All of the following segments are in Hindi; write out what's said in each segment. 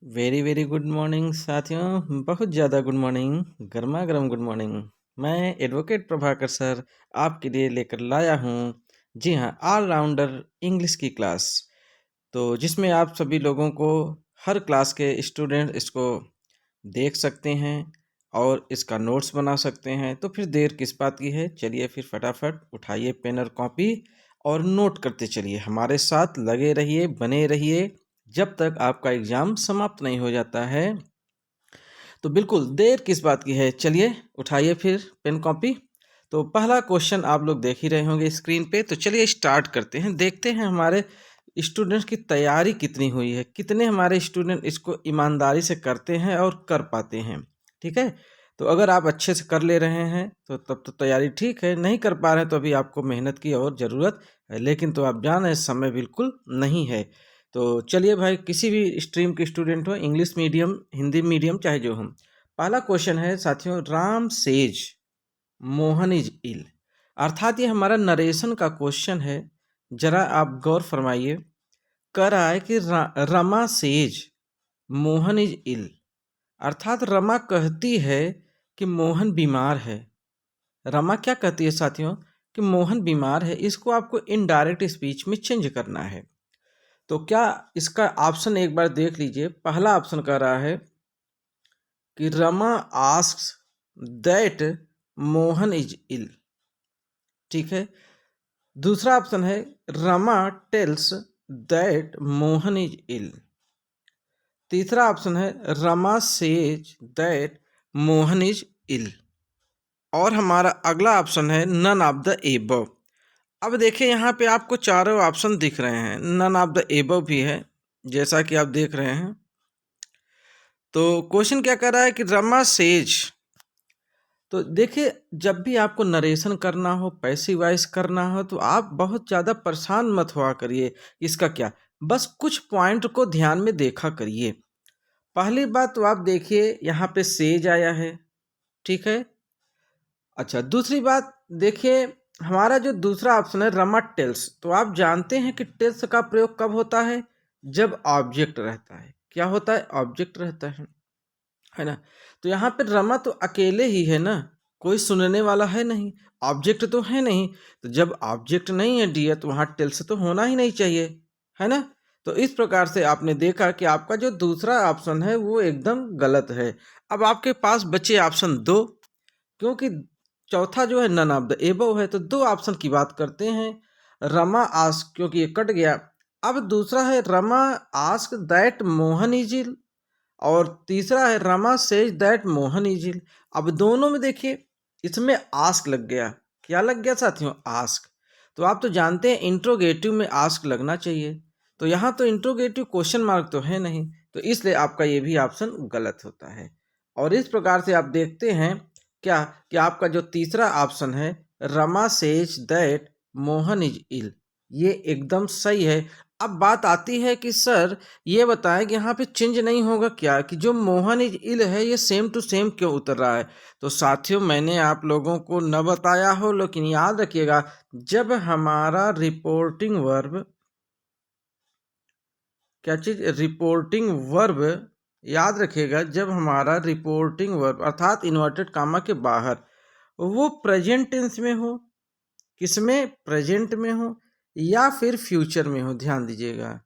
वेरी वेरी गुड मॉर्निंग साथियों, बहुत ज़्यादा गुड मॉर्निंग, गर्मा गर्म गुड मॉर्निंग। मैं एडवोकेट प्रभाकर सर आपके लिए लेकर लाया हूँ, जी हाँ, ऑलराउंडर इंग्लिश की क्लास। तो जिसमें आप सभी लोगों को, हर क्लास के स्टूडेंट इसको देख सकते हैं और इसका नोट्स बना सकते हैं। तो फिर देर किस बात की है, चलिए फिर फटाफट उठाइए पेन और कॉपी और नोट करते चलिए। हमारे साथ लगे रहिए, बने रहिए जब तक आपका एग्ज़ाम समाप्त नहीं हो जाता है। तो बिल्कुल देर किस बात की है, चलिए उठाइए फिर पेन कॉपी। तो पहला क्वेश्चन आप लोग देख ही रहे होंगे स्क्रीन पे। तो चलिए स्टार्ट करते हैं, देखते हैं हमारे स्टूडेंट्स की तैयारी कितनी हुई है, कितने हमारे स्टूडेंट इसको ईमानदारी से करते हैं और कर पाते हैं। ठीक है, तो अगर आप अच्छे से कर ले रहे हैं तो तब तो तैयारी ठीक है, नहीं कर पा रहे हैं तो अभी आपको मेहनत की और ज़रूरत है। लेकिन तो आप जान रहे हैं समय बिल्कुल नहीं है। तो चलिए भाई, किसी भी स्ट्रीम के स्टूडेंट हो, इंग्लिश मीडियम हिंदी मीडियम चाहे जो हम, पहला क्वेश्चन है साथियों, Ram says Mohan is ill. अर्थात ये हमारा नरेशन का क्वेश्चन है। जरा आप गौर फरमाइए, कह रहा है कि Rama says Mohan is ill. अर्थात रमा कहती है कि मोहन बीमार है। रमा क्या कहती है साथियों, कि मोहन बीमार है। इसको आपको इनडायरेक्ट स्पीच में चेंज करना है। तो क्या इसका ऑप्शन एक बार देख लीजिए। पहला ऑप्शन कह रहा है कि Rama asks that Mohan is ill. ठीक है। दूसरा ऑप्शन है Rama tells that Mohan is ill. तीसरा ऑप्शन है Rama says that Mohan is ill. और हमारा अगला ऑप्शन है नन ऑफ द एबव। अब देखिए यहाँ पे आपको चारों ऑप्शन दिख रहे हैं, नन ऑफ द एबव भी है जैसा कि आप देख रहे हैं। तो क्वेश्चन क्या कर रहा है कि रमा सेज। तो देखिए, जब भी आपको नरेशन करना हो, पैसिव वॉइस करना हो, तो आप बहुत ज़्यादा परेशान मत हुआ करिए। इसका क्या, बस कुछ पॉइंट को ध्यान में देखा करिए। पहली बात तो आप देखिए यहाँ पे सेज आया है, ठीक है। अच्छा, दूसरी बात देखिए, हमारा जो दूसरा ऑप्शन है रमा टेल्स, तो आप जानते हैं कि टेल्स का प्रयोग कब होता है, जब ऑब्जेक्ट रहता है। क्या होता है, ऑब्जेक्ट रहता है ना। तो यहाँ पे रमा तो अकेले ही है ना, कोई सुनने वाला है नहीं, ऑब्जेक्ट तो है नहीं। तो जब ऑब्जेक्ट नहीं है डियर, तो वहाँ टेल्स तो होना ही नहीं चाहिए, है ना। तो इस प्रकार से आपने देखा कि आपका जो दूसरा ऑप्शन है वो एकदम गलत है। अब आपके पास बचे ऑप्शन दो, क्योंकि चौथा जो है नन ऑफ द एबव है। तो दो ऑप्शन की बात करते हैं। रमा आस्क, क्योंकि ये कट गया। अब दूसरा है Rama ask that Mohan is ill, और तीसरा है Rama says that Mohan is ill. अब दोनों में देखिए, इसमें आस्क लग गया। क्या लग गया साथियों, आस्क। तो आप तो जानते हैं इंट्रोगेटिव में आस्क लगना चाहिए। तो यहाँ तो इंट्रोगेटिव क्वेश्चन मार्क तो है नहीं, तो इसलिए आपका ये भी ऑप्शन गलत होता है। और इस प्रकार से आप देखते हैं क्या, कि आपका जो तीसरा ऑप्शन है Rama says that Mohan is ill, ये एकदम सही है। अब बात आती है कि सर ये बताएं कि यहाँ पे चेंज नहीं होगा क्या, कि जो मोहन इज इल है ये सेम टू सेम क्यों उतर रहा है। तो साथियों, मैंने आप लोगों को न बताया हो, लेकिन याद रखिएगा, जब हमारा रिपोर्टिंग वर्ब, क्या चीज, रिपोर्टिंग वर्ब, याद रखिएगा, जब हमारा रिपोर्टिंग वर्ब अर्थात इन्वर्टेड कामा के बाहर वो प्रेजेंट टेंस में हो, किसमें, प्रेजेंट में हो, या फिर फ्यूचर में हो, ध्यान दीजिएगा,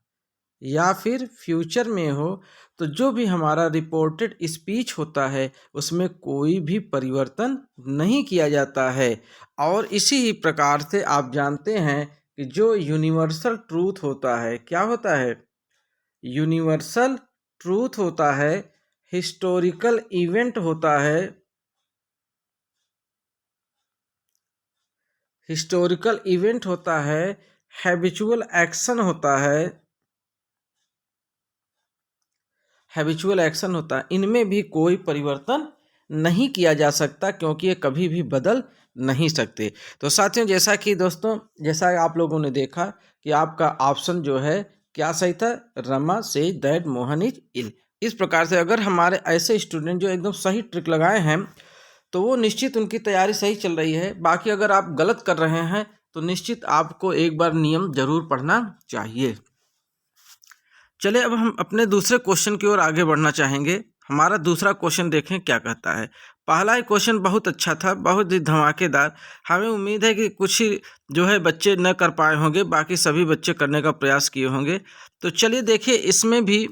या फिर फ्यूचर में हो, तो जो भी हमारा रिपोर्टेड स्पीच होता है उसमें कोई भी परिवर्तन नहीं किया जाता है। और इसी ही प्रकार से आप जानते हैं कि जो यूनिवर्सल ट्रूथ होता है, क्या होता है, यूनिवर्सल ट्रूथ होता है, हिस्टोरिकल इवेंट होता है, हिस्टोरिकल इवेंट होता है, हैबिचुअल एक्शन होता है, हैबिचुअल एक्शन होता है, इनमें भी कोई परिवर्तन नहीं किया जा सकता, क्योंकि ये कभी भी बदल नहीं सकते। तो साथियों, जैसा कि दोस्तों, जैसा आप लोगों ने देखा कि आपका ऑप्शन जो है क्या सही था, Rama say that Mohan is इल। इस प्रकार से अगर हमारे ऐसे स्टूडेंट जो एकदम सही ट्रिक लगाए हैं, तो वो निश्चित उनकी तैयारी सही चल रही है। बाकी अगर आप गलत कर रहे हैं तो निश्चित आपको एक बार नियम जरूर पढ़ना चाहिए। चलिए अब हम अपने दूसरे क्वेश्चन की ओर आगे बढ़ना चाहेंगे। हमारा दूसरा क्वेश्चन देखें क्या कहता है। पहला ही क्वेश्चन बहुत अच्छा था, बहुत ही धमाकेदार। हमें उम्मीद है कि कुछ ही जो है बच्चे न कर पाए होंगे, बाकी सभी बच्चे करने का प्रयास किए होंगे। तो चलिए देखिए, इसमें भी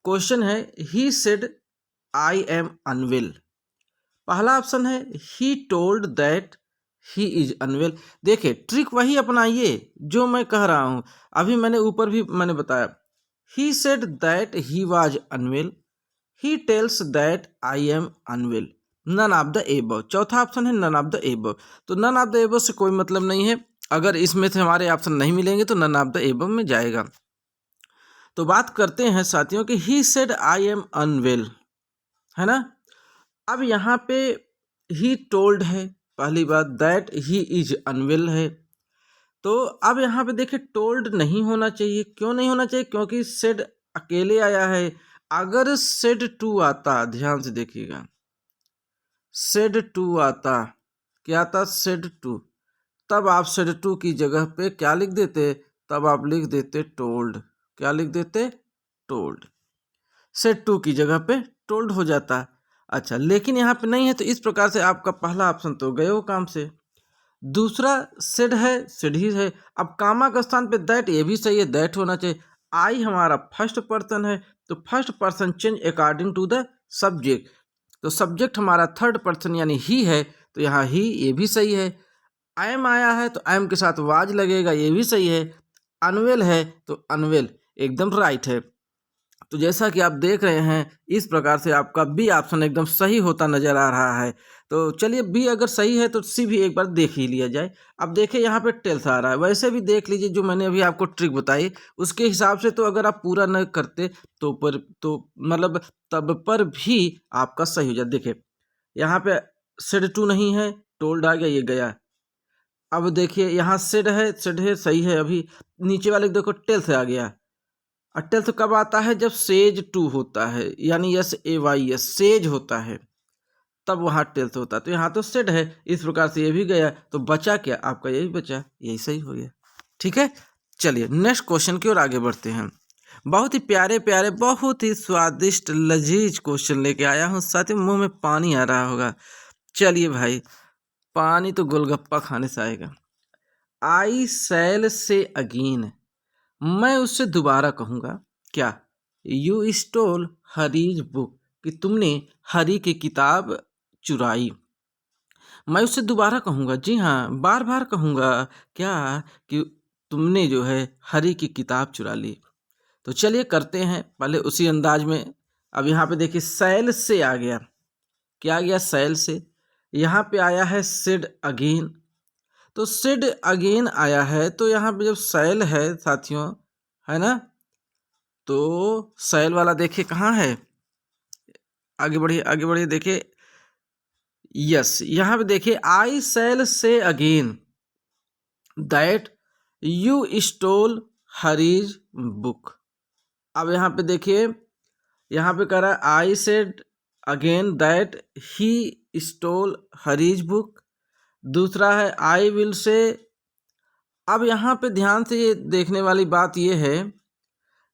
क्वेश्चन है, he said I am unwell. पहला ऑप्शन है he told that he is unwell. देखिए ट्रिक वही अपनाइए जो मैं कह रहा हूँ, अभी मैंने ऊपर भी मैंने बताया। He said that he was unwell, he tells that I am unwell, none of the above. चौथा ऑप्शन है नन ऑफ द एबव। तो नन ऑफ द एबव से कोई मतलब नहीं है, अगर इसमें से हमारे ऑप्शन नहीं मिलेंगे तो नन ऑफ द एबव में जाएगा। तो बात करते हैं साथियों कि he said I am unwell, है ना। अब यहाँ पे ही टोल्ड है, पहली बात दैट ही इज अनवेल है। तो अब यहाँ पे देखिए टोल्ड नहीं होना चाहिए। क्यों नहीं होना चाहिए? क्योंकि सेड अकेले आया है। अगर सेड टू आता, ध्यान से देखिएगा, सेड टू आता, क्या आता? Said to. तब आप सेड टू की जगह पे क्या लिख देते? तब आप लिख देते टोल्ड। क्या लिख देते? टोल्ड। सेड टू की जगह पे टोल्ड हो जाता। अच्छा, लेकिन यहाँ पे नहीं है, तो इस प्रकार से आपका पहला ऑप्शन तो गए हो काम से। दूसरा सेड है, सेड ही है। अब कामा के स्थान पे दैट, ये भी सही है, दैट होना चाहिए। आई हमारा फर्स्ट पर्सन है, तो first person change according to the subject. तो सब्जेक्ट हमारा थर्ड पर्सन यानी ही है, तो यहाँ ही, ये भी सही है। आई एम आया है तो आई एम के साथ वाज लगेगा, ये भी सही है। अनवेल है तो अनवेल एकदम राइट है। तो जैसा कि आप देख रहे हैं, इस प्रकार से आपका बी ऑप्शन एकदम सही होता नजर आ रहा है। तो चलिए बी अगर सही है तो सी भी एक बार देख ही लिया जाए। अब देखिए यहाँ पे टेल्स आ रहा है, वैसे भी देख लीजिए जो मैंने अभी आपको ट्रिक बताई उसके हिसाब से, तो अगर आप पूरा न करते तो पर तो मतलब तब पर भी आपका सही हो जाए। देखिए यहाँ पे सेड टू नहीं है, टोल्ड आ गया, ये गया। अब देखिए यहाँ सेड है, सेड है सही है। अभी नीचे वाले देखो टेल्स आ गया। अटल तो कब आता है? जब सेज टू होता है, यानी SAYS सेज होता है, तब वहाँ टेल्स होता है। तो यहाँ तो सेड है, इस प्रकार से ये भी गया। तो बचा क्या? आपका यही बचा, यही सही हो गया। ठीक है, चलिए नेक्स्ट क्वेश्चन की ओर आगे बढ़ते हैं। बहुत ही प्यारे प्यारे, बहुत ही स्वादिष्ट लजीज क्वेश्चन लेके आया हूँ, साथ ही मुंह में पानी आ रहा होगा। चलिए भाई, पानी तो गोलगप्पा खाने से आएगा। आई सेल से अगेन, मैं उससे दोबारा कहूँगा क्या? यू स्टोल हरीज बुक, कि तुमने हरी की किताब चुराई। मैं उससे दोबारा कहूँगा, जी हाँ बार बार कहूँगा क्या? कि तुमने जो है हरी की किताब चुरा ली। तो चलिए करते हैं पहले उसी अंदाज में। अब यहाँ पे देखिए सैल से आ गया, क्या आ गया? सैल से। यहाँ पे आया है सेड अगेन, तो सेड अगेन आया है, तो यहाँ पे जब सैल है साथियों, है ना, तो सैल वाला देखिए कहाँ है, आगे बढ़िए आगे बढ़िए, देखिए यस, यहाँ पे देखिए I sell say again that you stole Hari's book. अब यहाँ पे देखिए, यहाँ पे कह रहा है I said again that he stole Hari's book. दूसरा है आई विल से। अब यहाँ पे ध्यान से ये देखने वाली बात ये है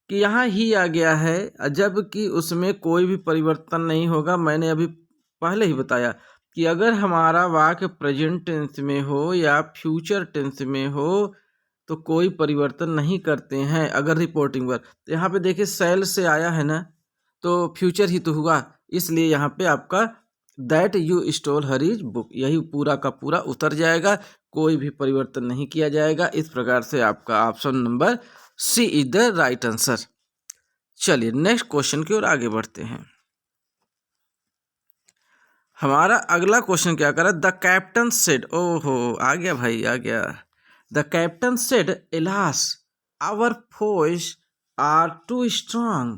कि यहाँ ही आ गया है, जबकि उसमें कोई भी परिवर्तन नहीं होगा। मैंने अभी पहले ही बताया कि अगर हमारा वाक्य प्रेजेंट टेंस में हो या फ्यूचर टेंस में हो तो कोई परिवर्तन नहीं करते हैं अगर रिपोर्टिंग वर्ब। तो यहाँ पे देखिए सेल से आया है ना, तो फ्यूचर ही तो हुआ, इसलिए यहाँ पे आपका that you stole Hari's book यही पूरा का पूरा उतर जाएगा, कोई भी परिवर्तन नहीं किया जाएगा। इस प्रकार से आपका option number C is the right answer. चलिए नेक्स्ट क्वेश्चन की ओर आगे बढ़ते हैं। हमारा अगला क्वेश्चन क्या कर रहा है? द कैप्टन सेड, ओहो आ गया भाई आ गया। The captain said alas our force are too strong.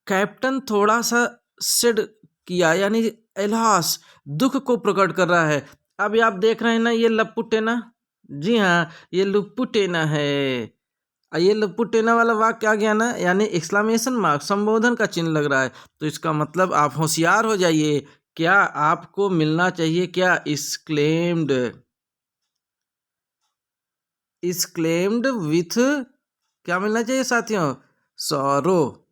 Captain थोड़ा सा सेड किया, यानी एलास दुख को प्रकट कर रहा है। अभी आप देख रहे हैं ना ये लपुटेना, जी हाँ ये लुपुटेना है। ये लपुटेना वाला वाक्य आ गया ना, यानी एक्सक्लेमेशन मार्क, संबोधन का चिन्ह लग रहा है। तो इसका मतलब आप होशियार हो जाइए, क्या आपको मिलना चाहिए क्या? इस्क्लेम्ड, इस्क्लेम्ड विथ क्या मिलना चाहिए साथियों? सौरो,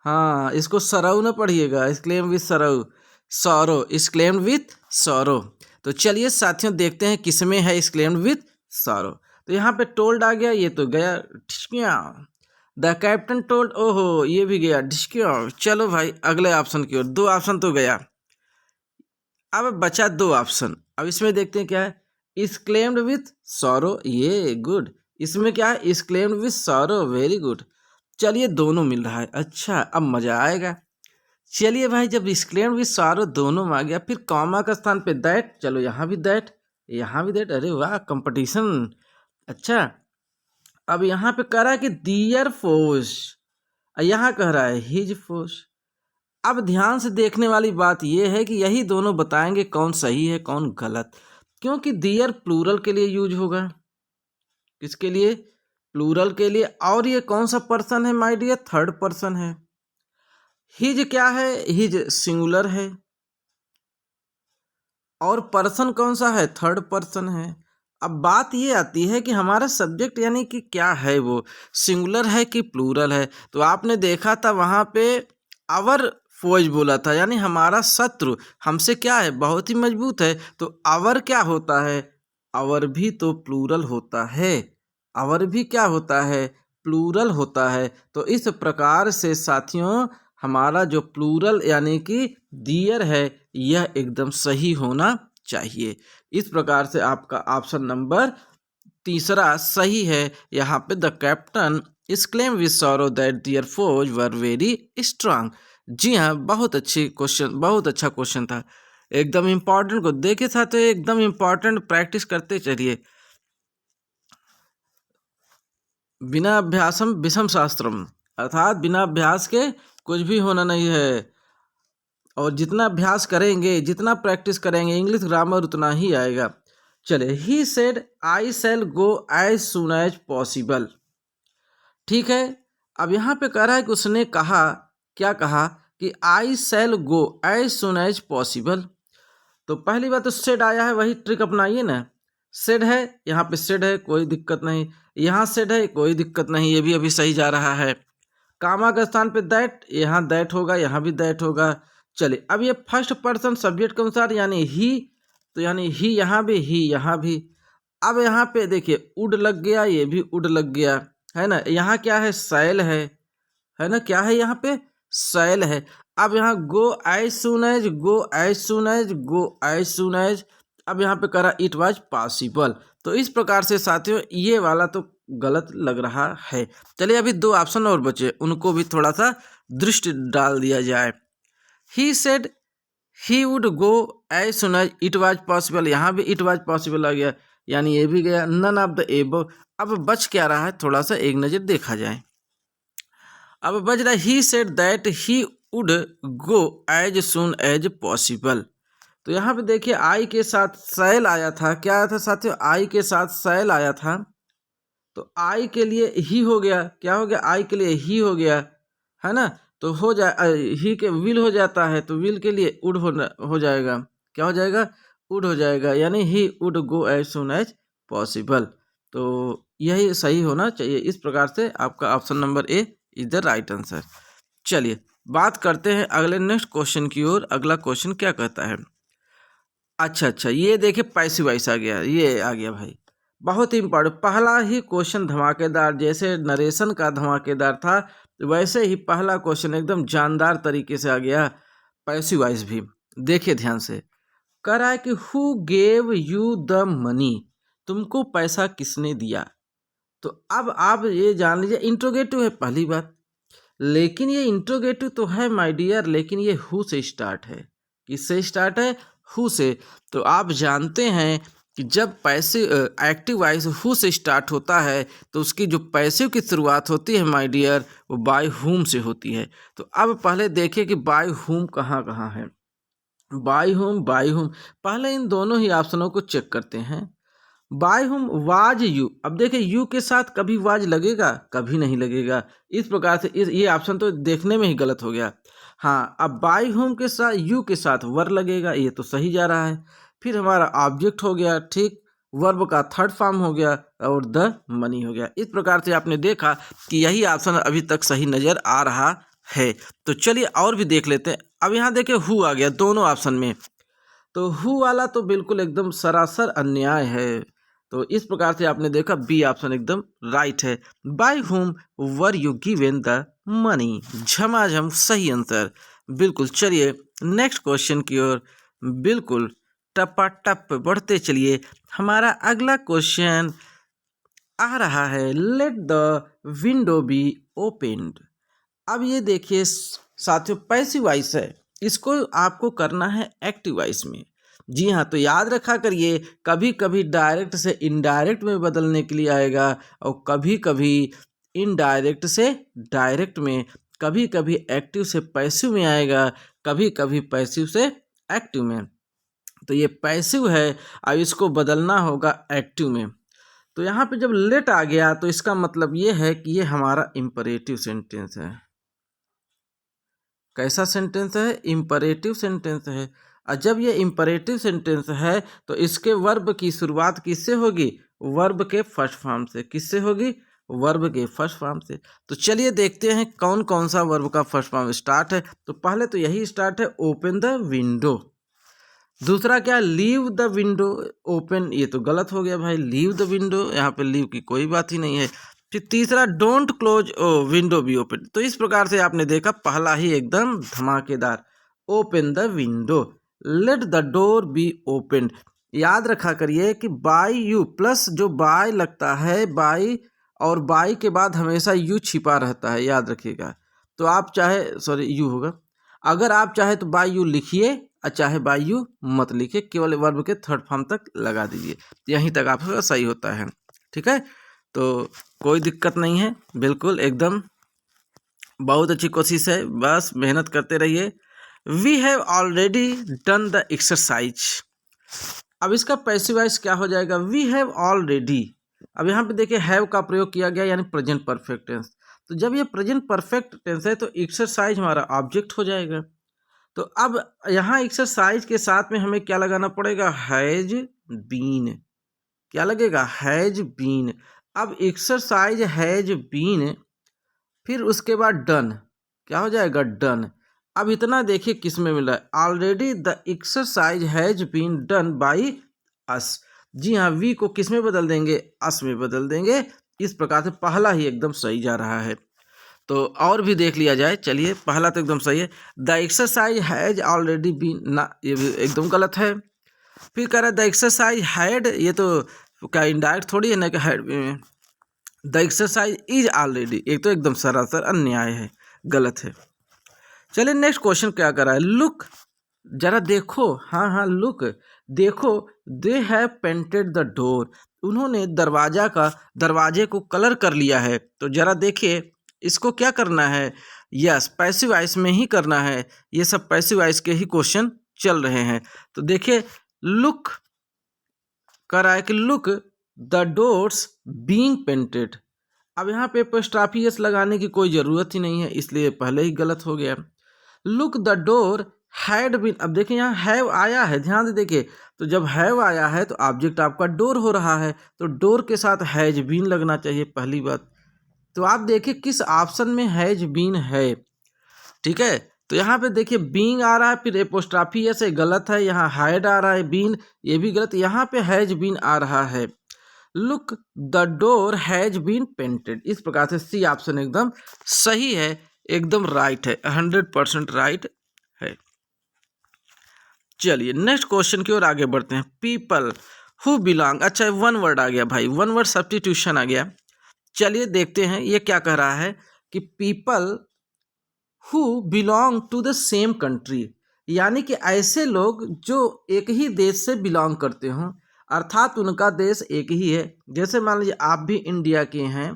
हाँ इसको सरऊ ना पढ़िएगा, एक्सक्लेम विथ सरऊ, सौरो, एक्सक्लेम विथ सौरो। तो चलिए साथियों देखते हैं किसमें है एक्सक्लेम विथ सौरो। तो यहाँ पे टोल्ड आ गया, ये तो गया ढिशकिया। द कैप्टन टोल्ड, ओहो ये भी गया ढिशकिया। चलो भाई अगले ऑप्शन की ओर, 2 ऑप्शन तो गया, अब बचा 2 ऑप्शन। अब इसमें देखते हैं क्या है, एक्सक्लेम्ड विथ सॉरो, ये गुड। इसमें क्या है, exclaimed with sorrow, very good. चलिए दोनों मिल रहा है, अच्छा अब मजा आएगा। चलिए भाई जब एक्सक्लेम्ड विथ सॉरो दोनों में आ गया, फिर कॉमा का स्थान पे दैट, चलो यहाँ भी दैट, यहाँ भी दैट, अरे वाह कंपटीशन। अच्छा अब यहाँ पे कह रहा है कि दियर फोर्स, यहाँ कह रहा है हिज फोर्स। अब ध्यान से देखने वाली बात यह है कि यही दोनों बताएंगे कौन सही है कौन गलत, क्योंकि दियर प्लूरल के लिए यूज होगा, किसके लिए, प्लूरल के लिए। और ये कौन सा पर्सन है माय डियर, थर्ड पर्सन है। हिज क्या है, हिज सिंगुलर है, और पर्सन कौन सा है, थर्ड पर्सन है। अब बात ये आती है कि हमारा सब्जेक्ट यानी कि क्या है, वो सिंगुलर है कि प्लूरल है। तो आपने देखा था वहाँ पे आवर फोज बोला था, यानी हमारा शत्रु हमसे क्या है, बहुत ही मजबूत है। तो आवर क्या होता है, आवर भी तो प्लूरल होता है, आवर भी क्या होता है, प्लूरल होता है। तो इस प्रकार से साथियों हमारा जो प्लूरल यानी कि दियर है यह एकदम सही होना चाहिए। इस प्रकार से आपका ऑप्शन नंबर 3 सही है। यहाँ पे the captain exclaim with sorrow that their foes were very strong. जी हाँ, बहुत अच्छी क्वेश्चन, बहुत अच्छा क्वेश्चन था, एकदम इम्पॉर्टेंट को देखे साथ एकदम इम्पॉर्टेंट, प्रैक्टिस करते चलिए। बिना अभ्यासम विषम शास्त्रम, अर्थात बिना अभ्यास के कुछ भी होना नहीं है, और जितना अभ्यास करेंगे जितना प्रैक्टिस करेंगे इंग्लिश ग्रामर उतना ही आएगा। चले, he said I shall go as soon as possible, ठीक है। अब यहाँ पे कह रहा है कि उसने कहा, क्या कहा कि I shall go as soon as possible. तो पहली बात तो सेड आया है, वही ट्रिक अपनाइए ना, सेड है यहाँ पे, सेड है कोई दिक्कत नहीं, यहाँ सेड है कोई दिक्कत नहीं, ये भी अभी सही जा रहा है। कामा के स्थान पे दैट, यहाँ दैट होगा, यहाँ भी दैट होगा। चलिए अब ये फर्स्ट पर्सन सब्जेक्ट के अनुसार यानी ही, तो यानी ही यहाँ भी, ही यहाँ भी। अब यहाँ पे देखिए उड लग गया, ये भी उड लग गया, है ना। यहाँ क्या है, सैल है ना, क्या है यहाँ पे, सैल है। अब यहाँ go as soon as, go as soon as, go as soon as. अब यहाँ पे करा इट वाज पॉसिबल। तो इस प्रकार से साथियों ये वाला तो गलत लग रहा है। चलिए अभी 2 ऑप्शन और बचे, उनको भी थोड़ा सा दृष्टि डाल दिया जाए। He said he would go as soon as it was possible, यहाँ भी इट वाज पॉसिबल आ गया, यानी ये भी गया, नन ऑफ द एबव। अब बच क्या रहा है, थोड़ा सा एक नज़र देखा जाए। अब बच रहा है he said that he would go as soon as possible. तो यहाँ पे देखिए आई के साथ सैल आया था, क्या आया था साथियों, आई के साथ सैल आया था। तो आई के लिए ही हो गया, क्या हो गया, आई के लिए ही हो गया, है ना। तो हो जाए, ही के विल हो जाता है, तो विल के लिए उड हो जाएगा, क्या हो जाएगा, उड हो जाएगा, यानी he would go as soon as possible. तो यही सही होना चाहिए। इस प्रकार से आपका option number A is the right answer. चलिए बात करते हैं अगले नेक्स्ट क्वेश्चन की ओर। अगला क्वेश्चन क्या कहता है, अच्छा ये देखिए पैसिव वॉइस आ गया, ये आ गया भाई, बहुत ही इंपॉर्टेंट। पहला ही क्वेश्चन धमाकेदार, जैसे नरेशन का धमाकेदार था वैसे ही पहला क्वेश्चन एकदम जानदार तरीके से आ गया, पैसिव वॉइस भी। देखिए ध्यान से, कह रहा है कि who gave you the money, तुमको पैसा किसने दिया। तो अब आप ये जान लीजिए इंट्रोगेटिव है पहली बात, लेकिन ये इंट्रोगेटिव तो है माय डियर, लेकिन ये हु से स्टार्ट है, किससे स्टार्ट है, हु से। तो आप जानते हैं कि जब पैसिव एक्टिव वॉइस हु से स्टार्ट होता है तो उसकी जो पैसिव की शुरुआत होती है माय डियर वो बाय हुम से होती है। तो अब पहले देखिए कि बाय हुम कहाँ कहाँ है, बाय हुम, बाय हुम। पहले इन दोनों ही ऑप्शनों को चेक करते हैं। बाय हुम वाज यू, अब देखिए यू के साथ कभी वाज लगेगा, कभी नहीं लगेगा। इस प्रकार से ये ऑप्शन तो देखने में ही गलत हो गया। हाँ, अब बाय हुम के साथ यू के साथ वर लगेगा, ये तो सही जा रहा है। फिर हमारा ऑब्जेक्ट हो गया, ठीक, वर्ब का थर्ड फॉर्म हो गया और द मनी हो गया। इस प्रकार से आपने देखा कि यही ऑप्शन अभी तक सही नज़र आ रहा है। तो चलिए और भी देख लेते हैं। अब यहाँ देखिए हु आ गया दोनों ऑप्शन में, तो हु वाला तो बिल्कुल एकदम सरासर अन्याय है। तो इस प्रकार से आपने देखा बी ऑप्शन एकदम राइट है। By whom were you given the money, झमाझम सही आंसर। बिल्कुल, चलिए नेक्स्ट क्वेश्चन की ओर बिल्कुल टपाटप बढ़ते चलिए। हमारा अगला क्वेश्चन आ रहा है, let the window be opened. अब ये देखिए साथियों, पैसिव वॉइस है, इसको आपको करना है एक्टिव वॉइस में। जी हाँ, तो याद रखा करिए, कभी कभी डायरेक्ट से इनडायरेक्ट में बदलने के लिए आएगा और कभी कभी इनडायरेक्ट से डायरेक्ट में, कभी कभी एक्टिव से पैसिव में आएगा, कभी कभी पैसिव से एक्टिव में। तो ये पैसिव है, अब इसको बदलना होगा एक्टिव में। तो यहाँ पे जब लेट आ गया तो इसका मतलब ये है कि ये हमारा इम्परेटिव सेंटेंस है। कैसा सेंटेंस है? इम्परेटिव सेंटेंस है। और जब ये इम्परेटिव सेंटेंस है तो इसके वर्ब की शुरुआत किससे होगी? वर्ब के फर्स्ट फॉर्म से। किससे होगी? वर्ब के फर्स्ट फॉर्म से। तो चलिए देखते हैं कौन कौन सा वर्ब का फर्स्ट फॉर्म स्टार्ट है। तो पहले तो यही स्टार्ट है, ओपन द विंडो। दूसरा क्या? Leave the window. ओपन ये तो गलत हो गया भाई, लीव द विंडो, यहाँ पे लीव की कोई बात ही नहीं है। फिर तीसरा, don't close window be open. तो इस प्रकार से आपने देखा पहला ही एकदम धमाकेदार, open the window. Let the door be open. याद रखा करिए कि बाय यू प्लस जो बाय लगता है, बाय और बाय के बाद हमेशा यू छिपा रहता है, याद रखिएगा। तो आप चाहे सॉरी यू होगा, अगर आप चाहे तो बाय यू लिखिए और चाहे बाय यू मत लिखिए, केवल वर्ब के थर्ड फॉर्म तक लगा दीजिए, यहीं तक आपका सही होता है। ठीक है, तो कोई दिक्कत नहीं है, बिल्कुल एकदम बहुत अच्छी कोशिश है, बस मेहनत करते रहिए। We have already done the exercise. अब इसका पैसिव वॉइस क्या हो जाएगा? We have already. अब यहाँ पे देखिए हैव का प्रयोग किया गया, यानी प्रेजेंट परफेक्ट टेंस। तो जब ये प्रेजेंट परफेक्ट टेंस है तो एक्सरसाइज हमारा ऑब्जेक्ट हो जाएगा। तो अब यहाँ एक्सरसाइज के साथ में हमें क्या लगाना पड़ेगा? Has been. क्या लगेगा? Has been. अब एक्सरसाइज हैज बीन, फिर उसके बाद डन, क्या हो जाएगा? डन। अब इतना देखिए किस में मिल रहा है? Already the exercise has been done by us. जी हाँ, वी को किस में बदल देंगे? अस में बदल देंगे। इस प्रकार से पहला ही एकदम सही जा रहा है। तो और भी देख लिया जाए, चलिए पहला तो एकदम सही है, the exercise has already been ना, ये भी एकदम गलत है। फिर कह रहा है द एक्सरसाइज हैड, ये तो क्या इनडायरेक्ट थोड़ी है ना कि had. The exercise is already, एक तो एकदम सरासर अन्याय है, गलत है। चलिए नेक्स्ट क्वेश्चन क्या कर रहा है? लुक, जरा देखो, हाँ हाँ लुक, देखो, they have painted the door. उन्होंने दरवाजे को कलर कर लिया है। तो जरा देखिए इसको क्या करना है? यस, पैसिव वॉइस में ही करना है। ये सब पैसिव वॉइस के ही क्वेश्चन चल रहे हैं। तो देखिए लुक कर रहा है कि look the doors being painted. अब यहाँ पे एपोस्ट्रोफी एस लगाने की कोई ज़रूरत ही नहीं है, इसलिए पहले ही गलत हो गया। Look the door had been, अब देखिए यहाँ हैव आया है, ध्यान से देखिए। तो जब हैव आया है तो ऑब्जेक्ट आपका डोर हो रहा है, तो डोर के साथ हैज बीन लगना चाहिए, पहली बात। तो आप देखिए किस ऑप्शन में हैज बीन है। ठीक है, तो यहाँ पे देखिए बीइंग आ रहा है, फिर एपोस्ट्रोफी एस गलत है, यहाँ हैड आ रहा है, बीन ये भी गलत, यहाँ पे हैज बीन आ रहा है। Look the door has been painted. इस प्रकार से सी ऑप्शन एकदम सही है, एकदम राइट है, 100% राइट है। चलिए नेक्स्ट क्वेश्चन की ओर आगे बढ़ते हैं। पीपल हु बिलोंग, अच्छा वन वर्ड आ गया भाई, वन वर्ड सब्स्टिट्यूशन आ गया। चलिए देखते हैं ये क्या कह रहा है कि people who belong to the same country, यानी कि ऐसे लोग जो एक ही देश से बिलोंग करते हों, अर्थात उनका देश एक ही है। जैसे मान लीजिए आप भी इंडिया के हैं,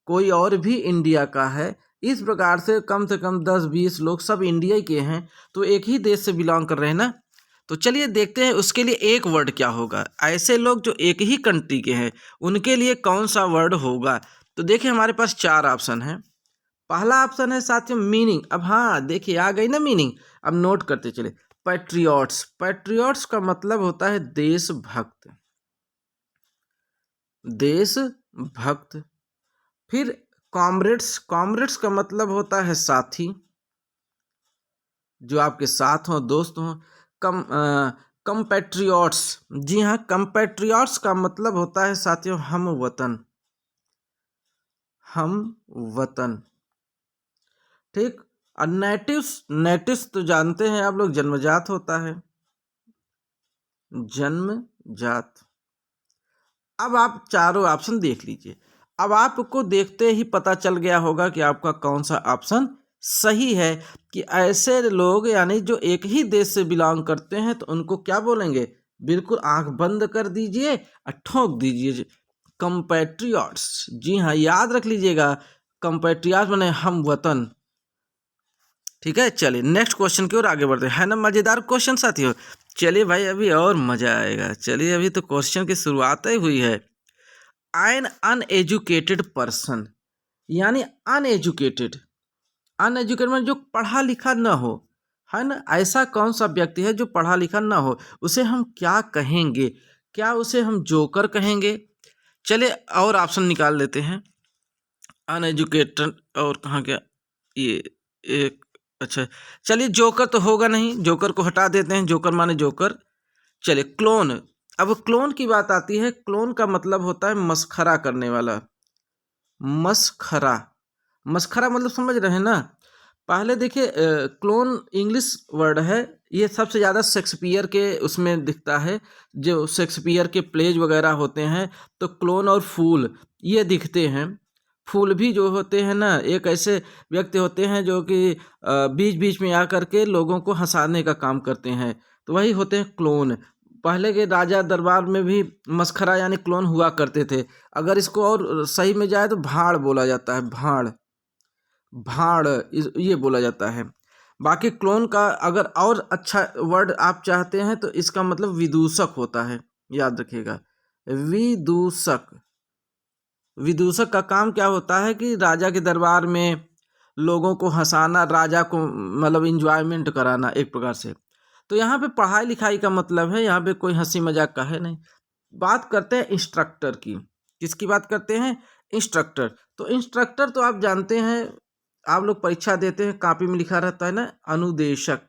कोई और भी इंडिया का है, इस प्रकार से कम 10-20 लोग सब इंडिया के हैं, तो एक ही देश से बिलोंग कर रहे हैं ना। तो चलिए देखते हैं उसके लिए एक वर्ड क्या होगा। ऐसे लोग जो एक ही कंट्री के हैं उनके लिए कौन सा वर्ड होगा? तो देखिए हमारे पास 4 ऑप्शन हैं। पहला ऑप्शन है साथियों मीनिंग। अब हाँ देखिए आ गई ना मीनिंग, अब नोट करते चले। पैट्रियट्स, पैट्रियट्स का मतलब होता है देशभक्त। देशभक्त। फिर कॉमरेड्स, कॉमरेड्स का मतलब होता है साथी, जो आपके साथ हों, दोस्त हों। कंपैट्रियट्स, जी हाँ, कंपैट्रियट्स का मतलब होता है साथियों हम वतन, हम वतन। ठीक। और नेटिव्स, नेटिव्स तो जानते हैं आप लोग, जन्मजात होता है, जन्मजात। अब आप चारों ऑप्शन देख लीजिए। अब आपको देखते ही पता चल गया होगा कि आपका कौन सा ऑप्शन सही है, कि ऐसे लोग यानी जो एक ही देश से बिलोंग करते हैं तो उनको क्या बोलेंगे, बिल्कुल आंख बंद कर दीजिए और ठोक दीजिए, कंपैट्रियट्स। जी हाँ, याद रख लीजिएगा, कंपैट्रियट्स माने हम वतन। ठीक है, चलिए नेक्स्ट क्वेश्चन की ओर आगे बढ़ते हैं। है ना मजेदार क्वेश्चन साथियों? चलिए भाई, अभी और मजा आएगा। चलिए, अभी तो क्वेश्चन की शुरुआत ही हुई है। एन अनएजुकेटेड पर्सन, यानी अनएजुकेटेड, अनएजुकेटेड मतलब जो पढ़ा लिखा न हो, है ना, ऐसा कौन सा व्यक्ति है जो पढ़ा लिखा न हो, उसे हम क्या कहेंगे? क्या उसे हम जोकर कहेंगे? चलिए और ऑप्शन निकाल लेते हैं। अनएजुकेटेड और कहाँ गया ये एक, अच्छा चलिए, जोकर तो होगा नहीं, जोकर को हटा देते हैं, जोकर माने जोकर। चलिए क्लोन। अब क्लोन की बात आती है, क्लोन का मतलब होता है मस्खरा करने वाला, मस्खरा। मस्खरा मतलब समझ रहे हैं ना? पहले देखिए, क्लोन इंग्लिश वर्ड है, ये सबसे ज़्यादा शेक्सपियर के उसमें दिखता है, जो शेक्सपियर के प्लेज वगैरह होते हैं तो क्लोन और फूल ये दिखते हैं। फूल भी जो होते हैं ना, एक ऐसे व्यक्ति होते हैं जो कि बीच बीच में आकर के लोगों को हंसाने का काम करते हैं, तो वही होते हैं क्लोन। पहले के राजा दरबार में भी मस्खरा यानी क्लोन हुआ करते थे। अगर इसको और सही में जाए तो भाड़ बोला जाता है, भाड़, भाड़ ये बोला जाता है। बाकी क्लोन का अगर और अच्छा वर्ड आप चाहते हैं तो इसका मतलब विदूषक होता है, याद रखिएगा, विदूषक। विदूषक का काम क्या होता है कि राजा के दरबार में लोगों को हंसाना, राजा को मतलब इंजॉयमेंट कराना एक प्रकार से। तो यहाँ पे पढ़ाई लिखाई का मतलब है, यहाँ पे कोई हंसी मजाक का है नहीं। बात करते हैं इंस्ट्रक्टर की। किसकी बात करते हैं? इंस्ट्रक्टर। तो इंस्ट्रक्टर तो आप जानते हैं, आप लोग परीक्षा देते हैं, कॉपी में लिखा रहता है ना, अनुदेशक।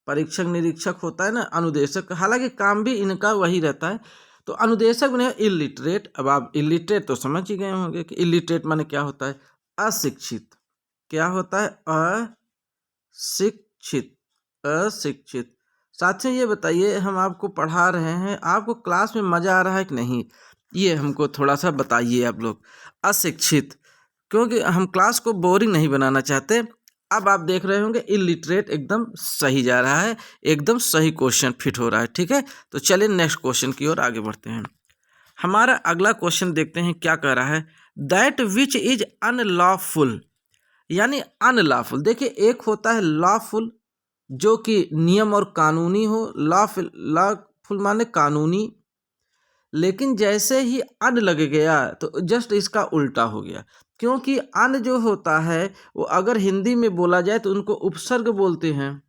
परीक्षक निरीक्षक होता है ना, अनुदेशक, हालांकि काम भी इनका वही रहता है। तो अनुदेशक बने इलिटरेट। अब आप इलिटरेट तो समझ ही गए होंगे कि इलिटरेट माने क्या होता है, अशिक्षित। क्या होता है? अशिक्षित, अशिक्षित। साथियों ये बताइए, हम आपको पढ़ा रहे हैं, आपको क्लास में मज़ा आ रहा है कि नहीं, ये हमको थोड़ा सा बताइए आप लोग। अशिक्षित, क्योंकि हम क्लास को बोरिंग नहीं बनाना चाहते। अब आप देख रहे होंगे इलिटरेट एकदम सही जा रहा है, एकदम सही क्वेश्चन फिट हो रहा है। ठीक है, तो चलिए नेक्स्ट क्वेश्चन की ओर आगे बढ़ते हैं। हमारा अगला क्वेश्चन देखते हैं क्या कह रहा है। दैट विच इज अनलॉफुल, यानी अनलॉफुल। देखिए, एक होता है लॉफुल जो कि नियम और कानूनी हो, लॉफुल, लॉफुल माने कानूनी, लेकिन जैसे ही अन लग गया तो जस्ट इसका उल्टा हो गया। क्योंकि अन जो होता है वो अगर हिंदी में बोला जाए तो उनको उपसर्ग बोलते हैं,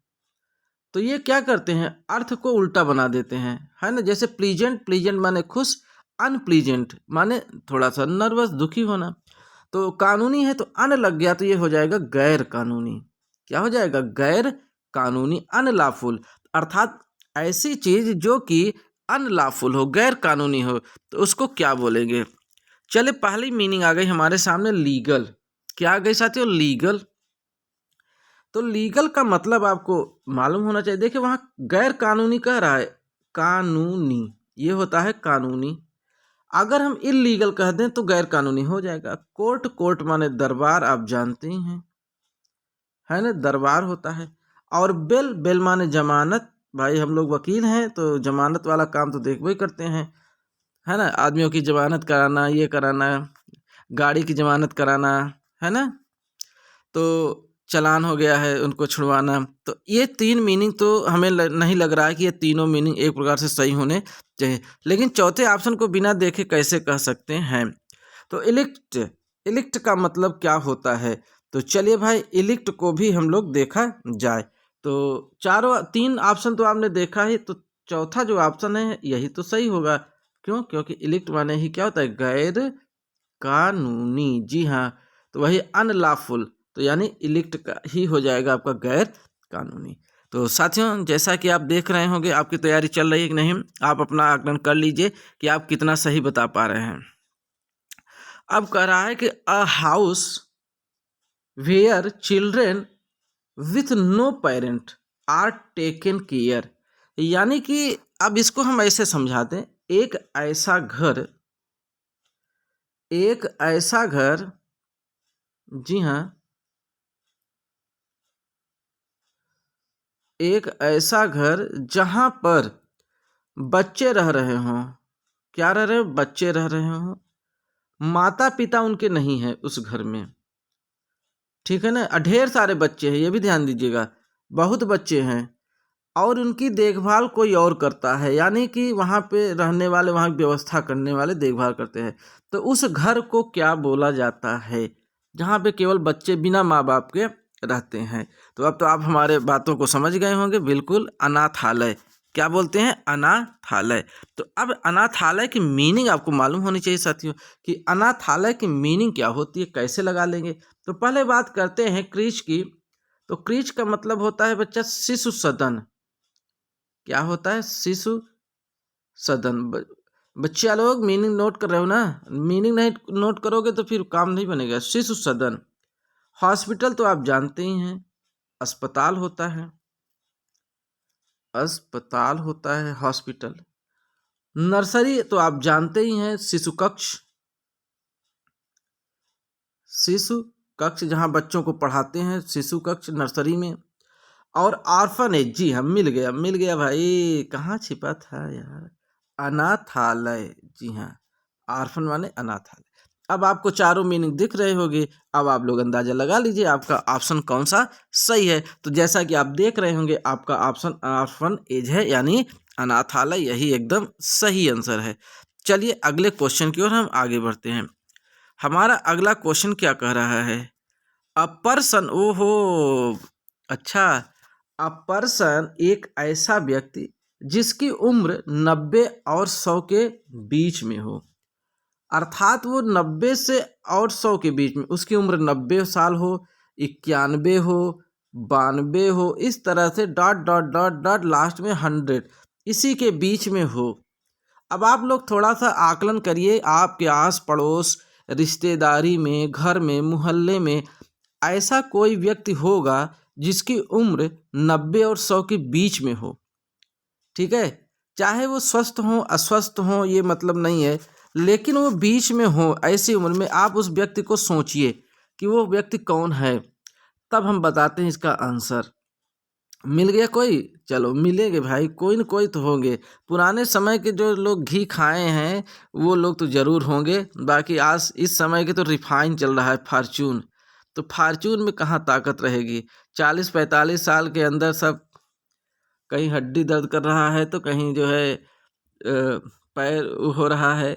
तो ये क्या करते हैं, अर्थ को उल्टा बना देते हैं, है ना। जैसे प्लीजेंट, प्लीजेंट माने खुश, अनप्लीजेंट माने थोड़ा सा नर्वस, दुखी होना। तो कानूनी है तो अन लग गया तो ये हो जाएगा गैर कानूनी। क्या हो जाएगा? गैर कानूनी, अनलॉफुल। अर्थात ऐसी चीज जो कि अनलॉफुल हो, गैर कानूनी हो, तो उसको क्या बोलेंगे? चले, पहली मीनिंग आ गई हमारे सामने, लीगल। क्या आ गई साथियों? लीगल। तो लीगल का मतलब आपको मालूम होना चाहिए। देखिए, वहां गैर कानूनी कह रहा है, कानूनी ये होता है कानूनी। अगर हम इलीगल कह दें तो गैर कानूनी हो जाएगा। कोर्ट, कोर्ट माने दरबार, आप जानते ही हैं, है ना, दरबार होता है। और बेल, बेल माने जमानत। भाई हम लोग वकील हैं तो जमानत वाला काम तो देखबे ही करते हैं, है ना। आदमियों की जमानत कराना, ये कराना, गाड़ी की जमानत कराना, है ना। तो चालान हो गया है उनको छुड़वाना। तो ये तीन मीनिंग तो हमें नहीं लग रहा है कि ये तीनों मीनिंग एक प्रकार से सही होने चाहिए, लेकिन चौथे ऑप्शन को बिना देखे कैसे कह सकते हैं। तो इलिक्ट, इलिक्ट का मतलब क्या होता है? तो चलिए भाई, इलिक्ट को भी हम लोग देखा जाए। तो चारों तीन ऑप्शन तो आपने देखा ही, तो चौथा जो ऑप्शन है यही तो सही होगा, क्यों? क्योंकि इलिक्ट माने ही क्या होता है? गैर कानूनी। जी हाँ, तो वही अनलॉफुल, तो यानी इलिक्ट का ही हो जाएगा आपका गैर कानूनी। तो साथियों, जैसा कि आप देख रहे होंगे, आपकी तैयारी चल रही है कि नहीं, आप अपना आकलन कर लीजिए कि आप कितना सही बता पा रहे हैं। अब कह रहा है कि a house where children with no parent are taken care, यानी कि अब इसको हम ऐसे समझाते हैं, एक ऐसा घर, जी हाँ, एक ऐसा घर जहां पर बच्चे रह रहे हों। क्या रह रहे हो? बच्चे रह रहे हों, माता पिता उनके नहीं है उस घर में, ठीक है ना? ढेर सारे बच्चे हैं, ये भी ध्यान दीजिएगा, बहुत बच्चे हैं, और उनकी देखभाल कोई और करता है, यानी कि वहाँ पे रहने वाले, वहाँ की व्यवस्था करने वाले देखभाल करते हैं। तो उस घर को क्या बोला जाता है जहाँ पे केवल बच्चे बिना माँ बाप के रहते हैं? तो अब तो आप हमारे बातों को समझ गए होंगे, बिल्कुल, अनाथालय। क्या बोलते हैं? अनाथालय। तो अब अनाथालय की मीनिंग आपको मालूम होनी चाहिए साथियों, कि अनाथालय की मीनिंग क्या होती है, कैसे लगा लेंगे। तो पहले बात करते हैं क्रीच की। तो क्रीच का मतलब होता है बच्चा शिशु सदन। क्या होता है? शिशु सदन। बच्चे लोग मीनिंग नोट कर रहे हो ना? मीनिंग नहीं नोट करोगे तो फिर काम नहीं बनेगा। शिशु सदन। हॉस्पिटल तो आप जानते ही हैं, अस्पताल होता है, अस्पताल होता है हॉस्पिटल। नर्सरी तो आप जानते ही हैं, शिशु कक्ष, शिशु कक्ष जहाँ बच्चों को पढ़ाते हैं, शिशु कक्ष नर्सरी में। और ऑर्फनेज, जी हाँ, मिल गया भाई, कहाँ छिपा था यार, अनाथालय। जी हाँ, ऑर्फन माने अनाथालय। अब आपको चारों मीनिंग दिख रहे होंगे, अब आप लोग अंदाजा लगा लीजिए आपका ऑप्शन कौन सा सही है। तो जैसा कि आप देख रहे होंगे, आपका ऑप्शन ऑर्फन एज है, यानी अनाथालय, यही एकदम सही आंसर है। चलिए अगले क्वेश्चन की ओर हम आगे बढ़ते हैं। हमारा अगला क्वेश्चन क्या कह रहा है? अ पर्सन, ओहो, अच्छा, अ पर्सन एक ऐसा व्यक्ति जिसकी उम्र 90 और 100 के बीच में हो, अर्थात वो 90 से और 100 के बीच में, उसकी उम्र 90 साल हो, 91 हो, 92 हो, इस तरह से dot dot dot dot last में 100, इसी के बीच में हो। अब आप लोग थोड़ा सा आकलन करिए, आपके आस पड़ोस, रिश्तेदारी में, घर में, मोहल्ले में ऐसा कोई व्यक्ति होगा जिसकी उम्र 90 और 100 के बीच में हो, ठीक है? चाहे वो स्वस्थ हो अस्वस्थ हो, ये मतलब नहीं है, लेकिन वो बीच में हो, ऐसी उम्र में। आप उस व्यक्ति को सोचिए कि वो व्यक्ति कौन है, तब हम बताते हैं इसका आंसर। मिल गया कोई? चलो मिलेंगे भाई, कोई न कोई तो होंगे। पुराने समय के जो लोग घी खाए हैं वो लोग तो ज़रूर होंगे, बाकी आज इस समय के तो रिफाइन चल रहा है, फार्चून। तो फार्चून में कहाँ ताकत रहेगी? 40-45 साल के अंदर सब, कहीं हड्डी दर्द कर रहा है तो कहीं जो है पैर हो रहा है,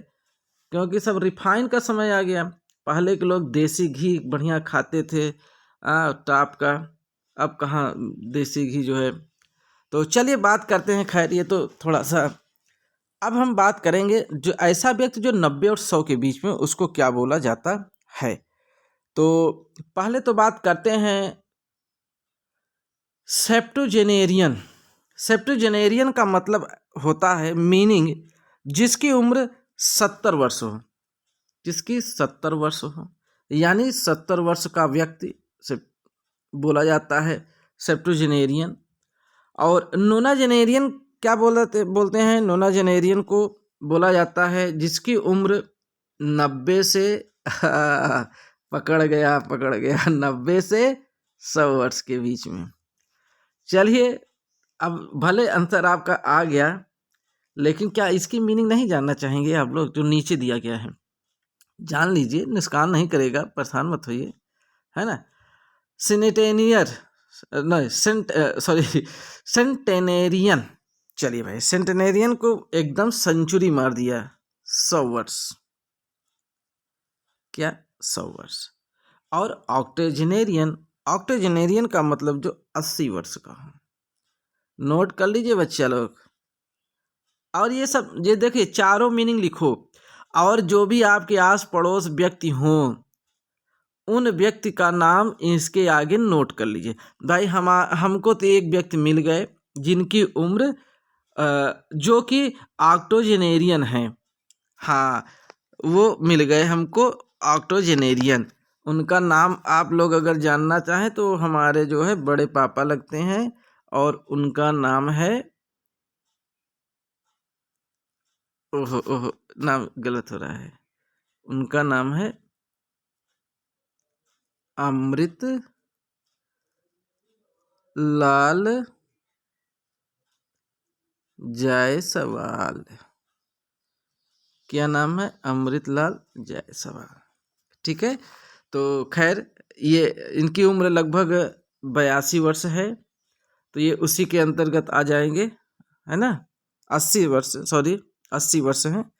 क्योंकि सब रिफाइन का समय आ गया। पहले के लोग देसी घी बढ़िया खाते थे, टाप का। अब कहाँ देसी घी जो है। तो चलिए बात करते हैं, खैर ये तो थोड़ा सा। अब हम बात करेंगे जो ऐसा व्यक्ति जो 90 और 100 के बीच में, उसको क्या बोला जाता है। तो पहले तो बात करते हैं सेप्टुजेनेरियन। सेप्टुजेनेरियन का मतलब होता है, मीनिंग, जिसकी उम्र 70 वर्ष हो, जिसकी 70 वर्ष हो, यानी 70 वर्ष का व्यक्ति से बोला जाता है सेप्टुजेनेरियन। और नोनाजेनेरियन क्या बोलते हैं? नोनाजेनेरियन को बोला जाता है जिसकी उम्र 90 से पकड़ गया 90 से 100 वर्ष के बीच में। चलिए, अब भले आंसर आपका आ गया, लेकिन क्या इसकी मीनिंग नहीं जानना चाहेंगे आप लोग? जो नीचे दिया गया है जान लीजिए, नुकसान नहीं करेगा, परेशान मत होइए, है ना? सिनेटेनियर, नहीं सेंटेनेरियन। चलिए भाई, सेंटेनेरियन को एकदम सेंचुरी मार दिया, 100 वर्ष। क्या? 100 वर्ष। और ऑक्टोजेनेरियन, ऑक्टोजेनेरियन का मतलब जो 80 वर्ष का हो। नोट कर लीजिए बच्चा लोग, और ये सब ये देखिए चारों मीनिंग लिखो, और जो भी आपके आस पड़ोस व्यक्ति हों उन व्यक्ति का नाम इसके आगे नोट कर लीजिए। भाई हमको तो एक व्यक्ति मिल गए जिनकी उम्र जो कि ऑक्टोजेनेरियन है। हाँ, वो मिल गए हमको ऑक्टोजेनेरियन। उनका नाम आप लोग अगर जानना चाहें तो हमारे जो है बड़े पापा लगते हैं, और उनका नाम है, ओहो ओहो नाम गलत हो रहा है, उनका नाम है अमृत लाल जायसवाल। क्या नाम है? अमृतलाल जायसवाल। ठीक है, तो खैर ये इनकी उम्र लगभग 82 वर्ष है, तो ये उसी के अंतर्गत आ जाएंगे, है ना। 80 वर्ष, सॉरी 80 वर्ष हैं,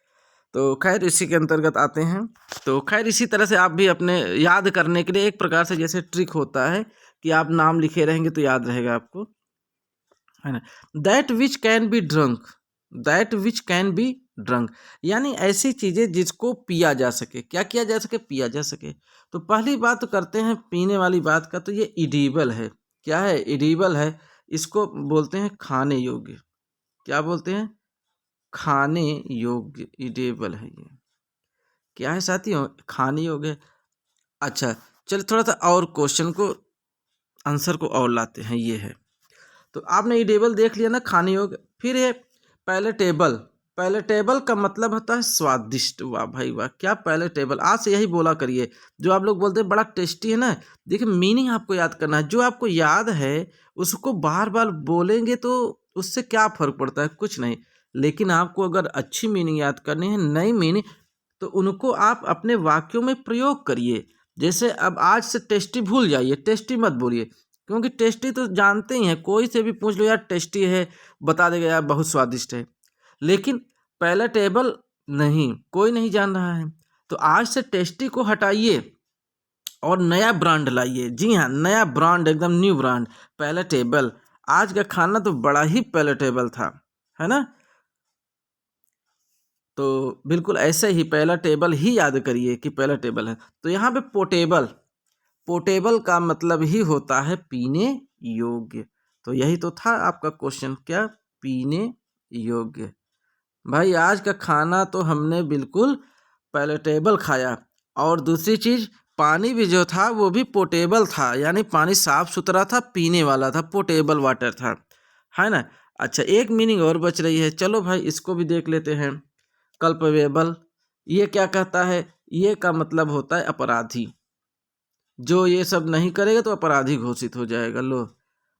तो खैर इसी के अंतर्गत आते हैं। तो खैर इसी तरह से आप भी अपने याद करने के लिए एक प्रकार से जैसे ट्रिक होता है कि आप नाम लिखे रहेंगे तो याद रहेगा आपको, है ना। That which can be drunk, that which can be drunk, यानी ऐसी चीजें जिसको पिया जा सके। क्या किया जा सके? पिया जा सके। तो पहली बात तो करते हैं पीने वाली बात का, तो ये इडिबल है। क्या है? इडिबल है। इसको बोलते हैं खाने योग्य। क्या बोलते हैं? खाने योग्य, इडिबल है ये। क्या है साथियों? खाने योग्य। अच्छा, चलिए थोड़ा सा और क्वेश्चन को, आंसर को और लाते हैं। ये है, तो आपने इडिबल देख लिया ना, खाने योग्य। फिर है पैलेटेबल। पैलेटेबल का मतलब होता है स्वादिष्ट। वाह भाई वाह, क्या पैलेटेबल! आज से यही बोला करिए। जो आप लोग बोलते हैं बड़ा टेस्टी है ना, देखिए मीनिंग आपको याद करना है। जो आपको याद है उसको बार बार बोलेंगे तो उससे क्या फर्क पड़ता है? कुछ नहीं। लेकिन आपको अगर अच्छी मीनिंग याद करनी है, नई मीनिंग, तो उनको आप अपने वाक्यों में प्रयोग करिए। जैसे अब आज से टेस्टी भूल जाइए, टेस्टी मत बोलिए, क्योंकि टेस्टी तो जानते ही हैं, कोई से भी पूछ लो यार टेस्टी है, बता देगा यार बहुत स्वादिष्ट है। लेकिन पैलेटेबल नहीं, कोई नहीं जान रहा है। तो आज से टेस्टी को हटाइए और नया ब्रांड लाइए। जी हाँ, नया ब्रांड, एकदम न्यू ब्रांड, पैलेटेबल। आज का खाना तो बड़ा ही पैलेटेबल था, है ना। तो बिल्कुल ऐसे ही पहला टेबल ही याद करिए कि पहला टेबल है। तो यहाँ पे पोर्टेबल, पोर्टेबल का मतलब ही होता है पीने योग्य। तो यही तो था आपका क्वेश्चन, क्या? पीने योग्य। भाई आज का खाना तो हमने बिल्कुल पैलेटेबल खाया। और दूसरी चीज, पानी भी जो था वो भी पोर्टेबल था, यानी पानी साफ सुथरा था, पीने वाला था, पोर्टेबल वाटर था, है ना। अच्छा, एक मीनिंग और बच रही है, चलो भाई इसको भी देख लेते हैं। कल्पवेबल, ये क्या कहता है? ये का मतलब होता है अपराधी। जो ये सब नहीं करेगा तो अपराधी घोषित हो जाएगा। लो,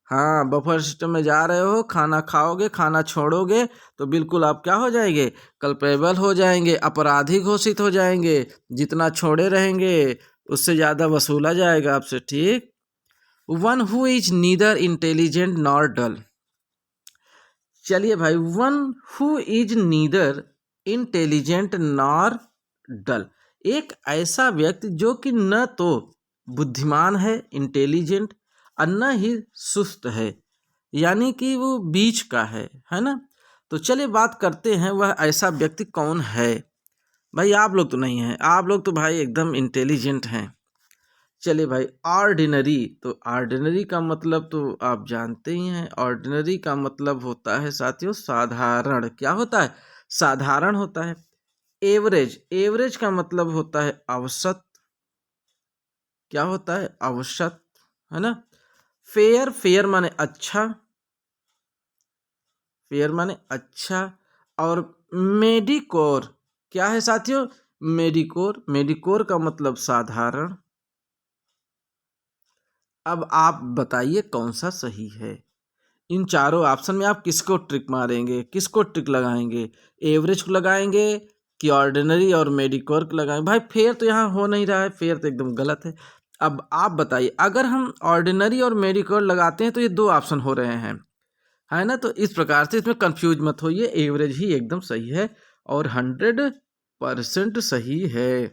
हाँ, बफर सिस्टम में जा रहे हो, खाना खाओगे, खाना छोड़ोगे, तो बिल्कुल आप क्या हो जाएंगे? कल्पेबल हो जाएंगे, अपराधी घोषित हो जाएंगे। जितना छोड़े रहेंगे उससे ज़्यादा वसूला जाएगा आपसे, ठीक। One who is neither intelligent nor dull. चलिए भाई, one who is neither intelligent nor dull, एक ऐसा व्यक्ति जो कि न तो बुद्धिमान है, इंटेलिजेंट, और न ही सुस्त है, यानी कि वो बीच का है ना। तो चलिए बात करते हैं वह ऐसा व्यक्ति कौन है। भाई आप लोग तो नहीं हैं, आप लोग तो भाई एकदम इंटेलिजेंट हैं। चलिए भाई, ऑर्डिनरी, तो ऑर्डिनरी का मतलब तो आप जानते ही हैं। ऑर्डिनरी का मतलब होता है साथियों साधारण। क्या होता है? साधारण होता है। एवरेज, एवरेज का मतलब होता है औसत। क्या होता है? औसत, है ना। फेयर, फेयर माने अच्छा, फेयर माने अच्छा। और मेडिकोर, क्या है साथियों? मेडिकोर, मेडिकोर का मतलब साधारण। अब आप बताइए कौन सा सही है? इन चारों ऑप्शन में आप किसको ट्रिक मारेंगे, किसको ट्रिक लगाएंगे? एवरेज को लगाएंगे कि ऑर्डिनरी और मेडिकोर को लगाएंगे? भाई फेयर तो यहाँ हो नहीं रहा है, फेयर तो एकदम गलत है। अब आप बताइए, अगर हम ऑर्डिनरी और मेडिकोर लगाते हैं तो ये दो ऑप्शन हो रहे हैं, है ना। तो इस प्रकार से इसमें कंफ्यूज मत होइए, एवरेज ही एकदम सही है और 100% सही है।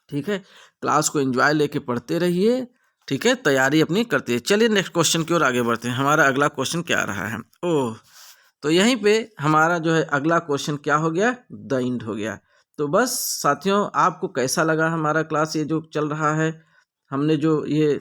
ठीक है, क्लास को एंजॉय लेके पढ़ते रहिए, ठीक है, तैयारी अपनी करते हैं। चलिए नेक्स्ट क्वेश्चन की ओर आगे बढ़ते हैं। हमारा अगला क्वेश्चन क्या आ रहा है? ओह, तो यहीं पे हमारा जो है अगला क्वेश्चन क्या हो गया, द एंड हो गया। तो बस साथियों, आपको कैसा लगा हमारा क्लास ये जो चल रहा है, हमने जो ये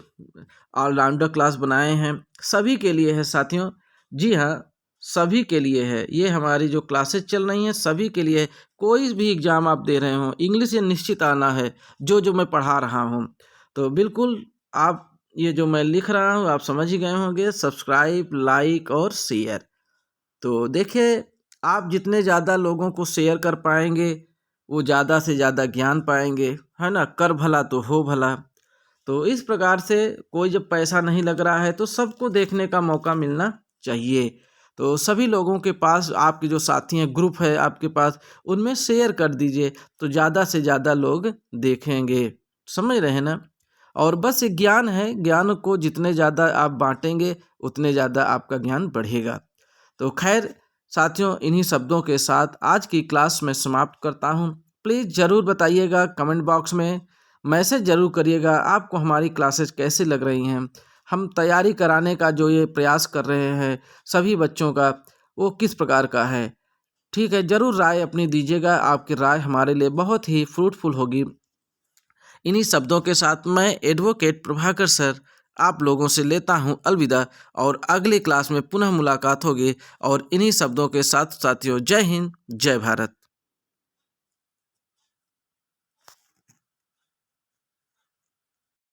ऑलराउंडर क्लास बनाए हैं सभी के लिए है साथियों। जी हाँ, सभी के लिए है, ये हमारी जो क्लासेस चल रही हैं सभी के लिए है। कोई भी एग्ज़ाम आप दे रहे हो, इंग्लिश ये निश्चित आना है जो जो मैं पढ़ा रहा हूँ। तो बिल्कुल आप ये जो मैं लिख रहा हूँ आप समझ ही गए होंगे, सब्सक्राइब, लाइक और शेयर। तो देखिए, आप जितने ज़्यादा लोगों को शेयर कर पाएंगे वो ज़्यादा से ज़्यादा ज्ञान पाएंगे, है ना। कर भला तो हो भला। तो इस प्रकार से कोई जब पैसा नहीं लग रहा है तो सबको देखने का मौका मिलना चाहिए। तो सभी लोगों के पास, आपके जो साथी हैं, ग्रुप है आपके पास, उनमें शेयर कर दीजिए तो ज़्यादा से ज़्यादा लोग देखेंगे। समझ रहे हैं ना। और बस ये ज्ञान है, ज्ञान को जितने ज़्यादा आप बांटेंगे उतने ज़्यादा आपका ज्ञान बढ़ेगा। तो खैर साथियों, इन्हीं शब्दों के साथ आज की क्लास में समाप्त करता हूँ। प्लीज़ ज़रूर बताइएगा कमेंट बॉक्स में, मैसेज ज़रूर करिएगा आपको हमारी क्लासेस कैसे लग रही हैं। हम तैयारी कराने का जो ये प्रयास कर रहे हैं सभी बच्चों का, वो किस प्रकार का है। ठीक है, ज़रूर राय अपनी दीजिएगा, आपकी राय हमारे लिए बहुत ही फ्रूटफुल होगी। इन्हीं शब्दों के साथ मैं एडवोकेट प्रभाकर सर आप लोगों से लेता हूं अलविदा, और अगली क्लास में पुनः मुलाकात होगी। और इन्हीं शब्दों के साथ साथियों, जय हिंद, जय भारत।